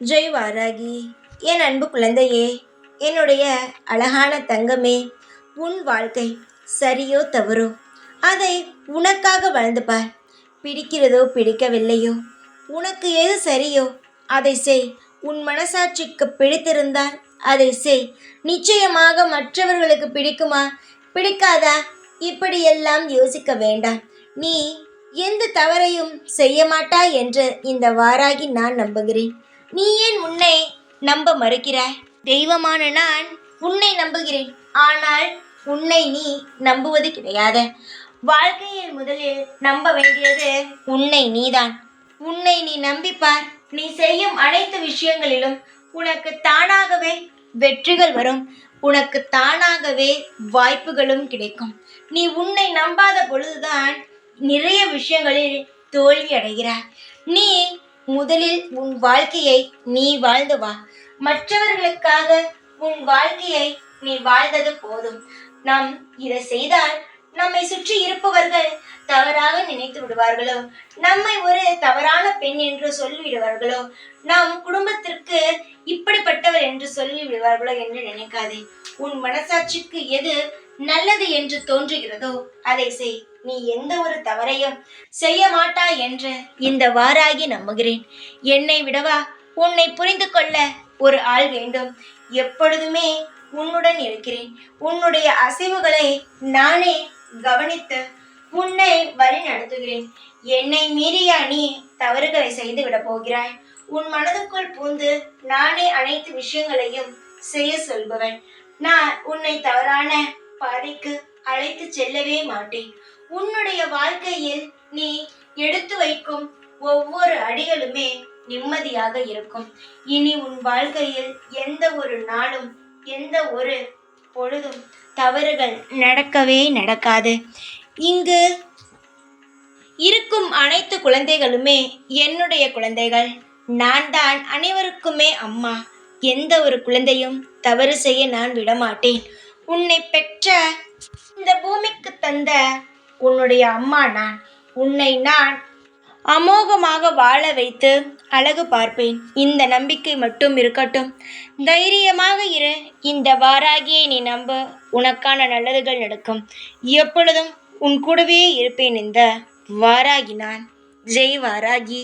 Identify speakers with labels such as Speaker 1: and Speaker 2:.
Speaker 1: ஜெய் வாராகி. என் அன்பு குழந்தையே, என்னுடைய அழகான தங்கமே, உன் வாழ்க்கை சரியோ தவறோ அதை உனக்காக வாழ்ந்து பார். பிடிக்கிறதோ பிடிக்கவில்லையோ, உனக்கு எது சரியோ அதை செய். உன் மனசாட்சிக்கு பிடித்திருந்தால் அதை செய். நிச்சயமாக மற்றவர்களுக்கு பிடிக்குமா பிடிக்காதா இப்படியெல்லாம் யோசிக்க வேண்டாம். நீ எந்த தவறையும் செய்ய மாட்டாய் என்று இந்த வாராகி நான் நம்புகிறேன். நீ ஏன் உன்னை நம்ப மறுக்கிறாய்? தெய்வமான நான் உன்னை நம்புகிறேன். ஆனால் உன்னை நீ நம்புவது கிடையாது. வாழ்க்கையில் முதலில் நம்ப வேண்டியது உன்னை நீதான். உன்னை நீ நம்பிப்பார். நீ செய்யும் அனைத்து விஷயங்களிலும் உனக்கு தானாகவே வெற்றிகள் வரும். உனக்கு தானாகவே வாய்ப்புகளும் கிடைக்கும். நீ உன்னை நம்பாத பொழுதுதான் நிறைய விஷயங்களில் தோல்வி அடைகிறாய். நீ முதலில் உன் வாழ்க்கையை நீ வாழ்ந்து வா. மற்றவர்களுக்காக உன் வாழ்க்கையை நீ வாழ்ந்தது போதும். நாம் இதை செய்தால் நம்மை சுற்றி இருப்பவர்கள் தவறாக நினைத்து விடுவார்களோ, நம்மை ஒரு தவறான பெண் என்று சொல்லிவிடுவார்களோ, நம் குடும்பத்திற்கு இப்படிப்பட்டவர் என்று சொல்லி விடுவார்களோ என்று நினைக்காதே. உன் மனசாட்சிக்கு எது நல்லது என்று தோன்றுகிறதோ அதை செய். நீ எந்த ஒரு தவறையும் செய்ய மாட்டாய் என்று இந்த வாராகி நம்புகிறேன். என்னை விடவா உன்னை புரிந்து கொள்ள ஒரு ஆள் வேண்டும். எப்பொழுதுமே உன்னுடன் இருக்கிறேன். உன்னுடைய அசைவுகளை நானே கவனித்து உன்னை வழி நடத்துகிறேன். என்னை மீறியா நீ தவறுகளை செய்து விட போகிறாய்? உன் மனதுக்குள் பூந்து நானே அனைத்து விஷயங்களையும் செய்ய சொல்பவன். நான் உன்னை தவறான பாதைக்கு அழைத்து செல்லவே மாட்டேன். உன்னுடைய வாழ்க்கையில் நீ எடுத்து வைக்கும் ஒவ்வொரு அடிகளுமே நிம்மதியாக இருக்கும். இனி உன் வாழ்க்கையில் எந்த ஒரு நாளும் எந்த ஒரு பொழுதும் தவறுகள் நடக்கவே நடக்காது. இங்கு இருக்கும் அனைத்து குழந்தைகளுமே என்னுடைய குழந்தைகள். நான் தான் அனைவருக்குமே அம்மா. எந்த ஒரு குழந்தையும் தவறு செய்ய நான் விடமாட்டேன். உன்னை பெற்ற இந்த பூமிக்கு தந்த உன்னுடைய அம்மா நான். உன்னை நான் அமோகமாக வாழ வைத்து அழகு பார்ப்பேன். இந்த நம்பிக்கை மட்டும் இருக்கட்டும். தைரியமாக இரு. இந்த வாராகியை நீ நம்ப. உனக்கான நல்லதுகள் நடக்கும். எப்பொழுதும் உன் கூடவே இருப்பேன். இந்த வாராகி நான். ஜெய் வாராகி.